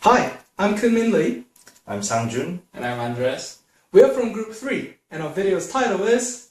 Hi, I'm Kunmin Lee. I'm Sangjun. And I'm Andres. We're from Group 3, and our video's title is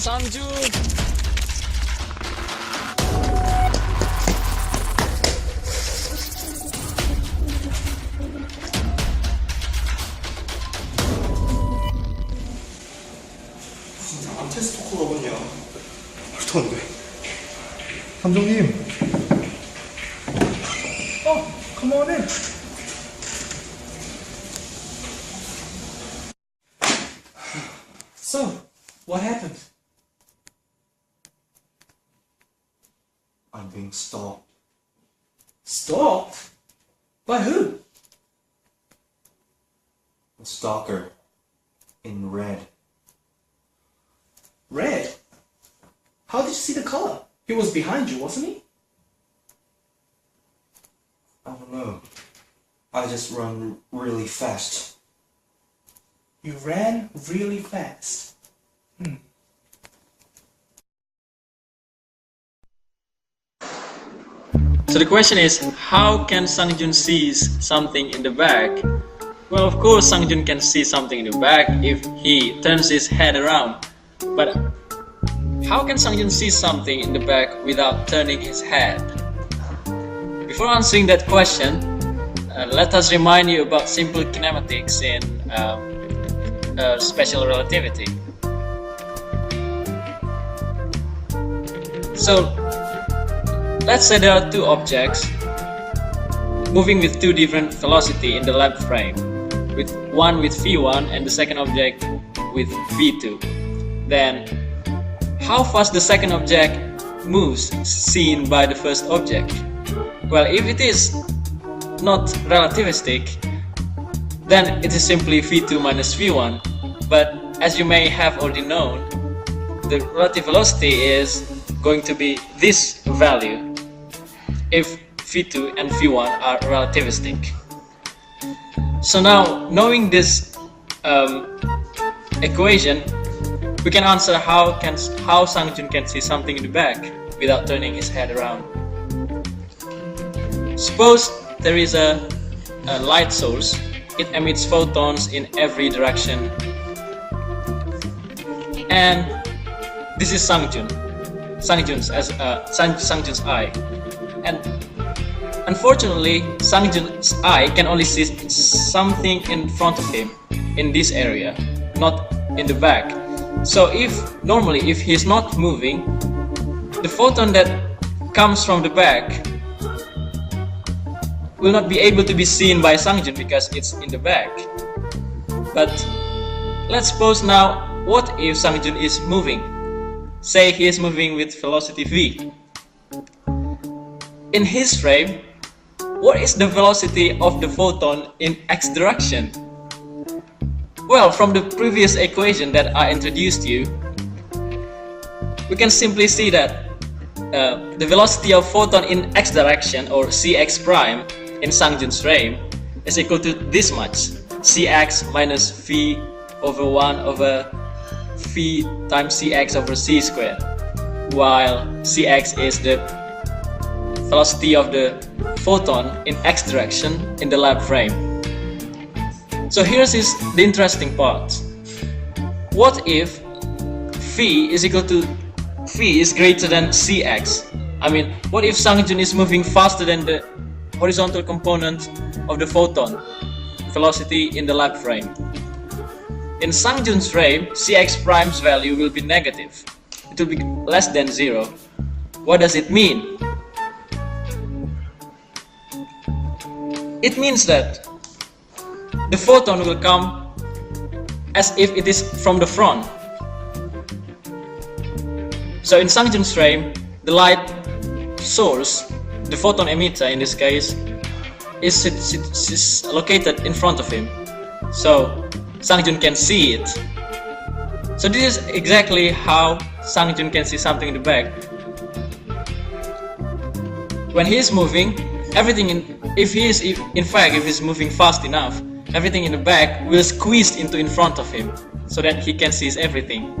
Sangjun! 나한테 스토커라고냐? 말도 안 돼. 감독님. Come on in. So, what happened? I'm being stalked. Stalked? By who? The Stalker. In red. Red? How did you see the color? He was behind you, wasn't he? I don't know. I just run really fast. You ran really fast. So the question is, how can Sangjun sees something in the back? Well, of course Sangjun can see something in the back if he turns his head around. But how can Sangjun see something in the back without turning his head? Before answering that question, let us remind you about simple kinematics in special relativity. So, let's say there are two objects moving with two different velocity in the lab frame, with one with v1 and the second object with v2. Then, how fast the second object moves seen by the first object? Well, if it is not relativistic, then it is simply v2 minus v1. But as you may have already known, the relative velocity is going to be this value if v2 and v1 are relativistic. So now, knowing this equation, we can answer how Sangjun can see something in the back without turning his head around. Suppose there is a light source. It emits photons in every direction, and this is Sangjun's eye. And unfortunately, Sangjun's eye can only see something in front of him in this area, not in the back. So normally if he's not moving, the photon that comes from the back will not be able to be seen by Sangjun because it's in the back. But let's suppose now, what if Sangjun is moving? Say he is moving with velocity v. In his frame, what is the velocity of the photon in x direction? Well, from the previous equation that I introduced you, we can simply see that the velocity of photon in x direction, or cx prime, in Sangjun's frame is equal to this much: cx minus v over 1 over v times cx over c squared, while cx is the velocity of the photon in x direction in the lab frame. So here's the interesting part. What if v is greater than cx? I mean, what if Sangjun is moving faster than the horizontal component of the photon velocity in the lab frame? in Sangjun's frame, Cx prime's value will be negative. It will be less than 0. What does it mean? It means that the photon will come as if it is from the front. So in Sangjun's frame, the light source, the photon emitter in this case, is located in front of him. So Sangjun can see it. So this is exactly how Sangjun can see something in the back. When he is moving, everything if he's moving fast enough, everything in the back will squeeze into in front of him so that he can see everything.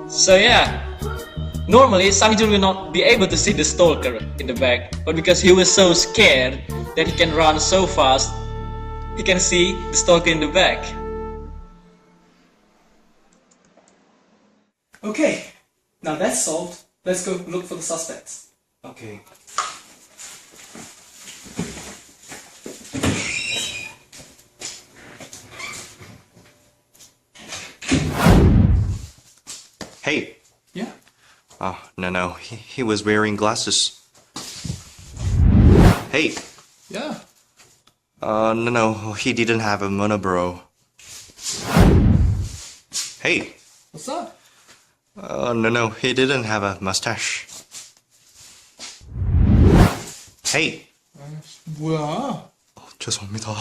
So yeah, normally Sangjun will not be able to see the Stalker in the back, but because he was so scared that he can run so fast, he can see the Stalker in the back. Okay, now that's solved. Let's go look for the suspects. Okay. Hey. Yeah. Oh, no, he was wearing glasses. Hey. Yeah. No, he didn't have a monobrow. Hey. What's up? No, he didn't have a mustache. Hey. 뭐야? 죄송합니다.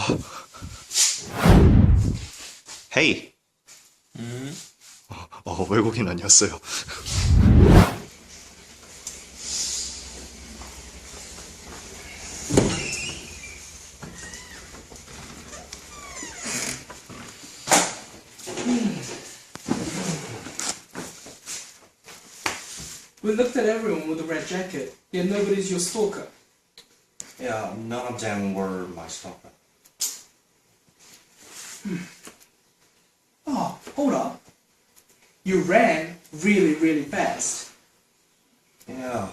Hey. 외국인 아니었어요. We looked at everyone with a red jacket, yet nobody's your stalker. Yeah, none of them were my stalker. Oh, hold up. You ran really, really fast. Yeah,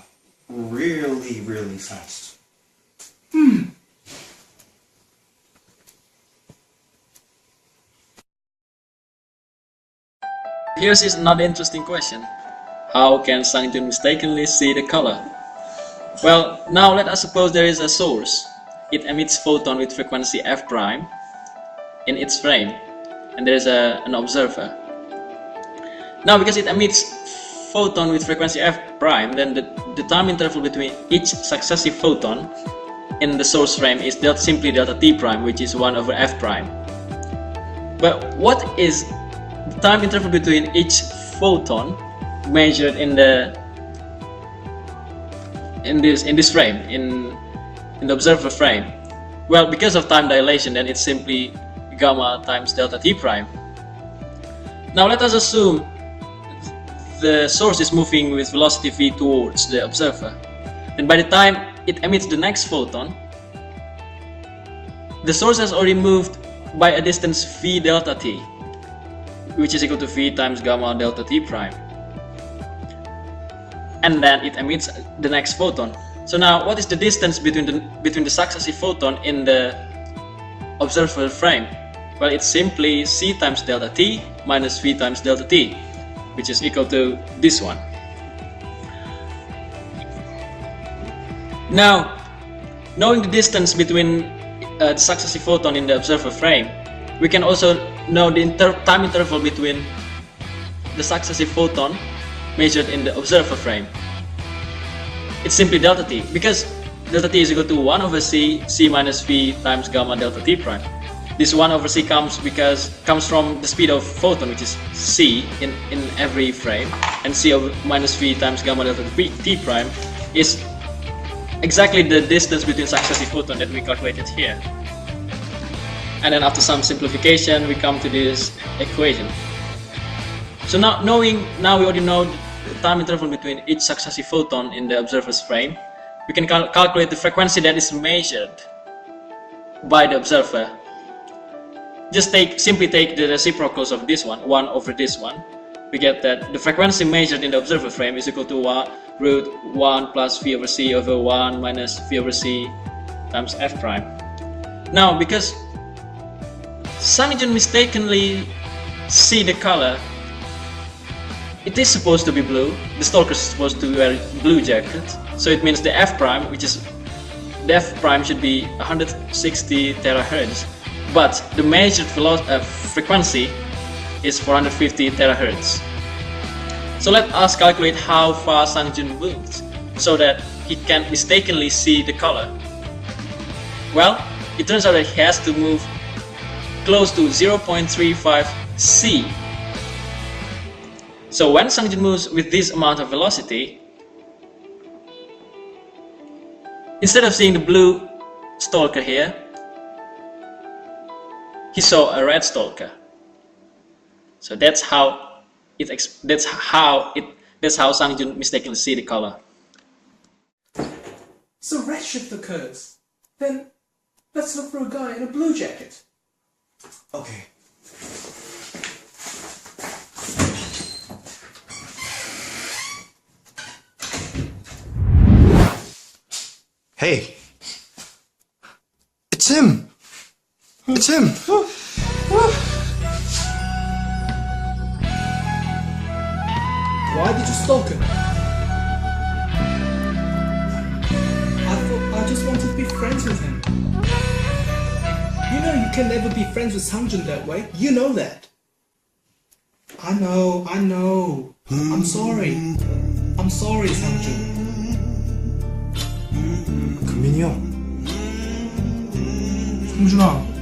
really, really fast. Here's another interesting question. How can Sangjun mistakenly see the color? Well, now let us suppose there is a source. It emits photon with frequency f prime in its frame, and there is an observer. Now, because it emits photon with frequency f prime, then the time interval between each successive photon in the source frame is simply delta t prime, which is 1 over f prime. But what is the time interval between each photon measured in this frame, in the observer frame? Well, because of time dilation, then it's simply gamma times delta t prime. Now let us assume the source is moving with velocity v towards the observer. Then by the time it emits the next photon, the source has already moved by a distance v delta t, which is equal to v times gamma delta t prime. And then it emits the next photon. So now, what is the distance between the successive photon in the observer frame? Well, it's simply c times delta t minus v times delta t, which is equal to this one. Now, knowing the distance between the successive photon in the observer frame, we can also know the time interval between the successive photon measured in the observer frame. It's simply delta t, because delta t is equal to 1 over c minus v times gamma delta t prime. This 1 over c comes from the speed of photon, which is c in every frame, and c over minus v times gamma delta t prime is exactly the distance between successive photon that we calculated here. And then after some simplification, we come to this equation. So now we already know the time interval between each successive photon in the observer's frame. We can calculate the frequency that is measured by the observer. Just simply take the reciprocals of this one, 1 over this one. We get that the frequency measured in the observer frame is equal to root 1 plus v over c over 1 minus v over c times f prime. Now, because Sang-jun mistakenly see the color. It is supposed to be blue. The Stalker is supposed to wear blue jacket, so it means the F prime, the F prime should be 160 terahertz, but the measured frequency is 450 terahertz. So let us calculate how far Sang-jun moved so that he can mistakenly see the color. Well, it turns out that he has to move close to 0.35 C. So when Sang-jun moves with this amount of velocity, instead of seeing the blue Stalker here, he saw a red Stalker. So that's how Sang-jun mistakenly see the color. So redshift occurs. Then let's look for a guy in a blue jacket. Okay. Hey! It's him! It's him! Why did you stalk him? I thought I just wanted to be friends with him. You know you can never be friends with Sang-jun that way. You know that. I know. I'm sorry. I'm sorry, Sang-jun. 금민이 형. 상준아,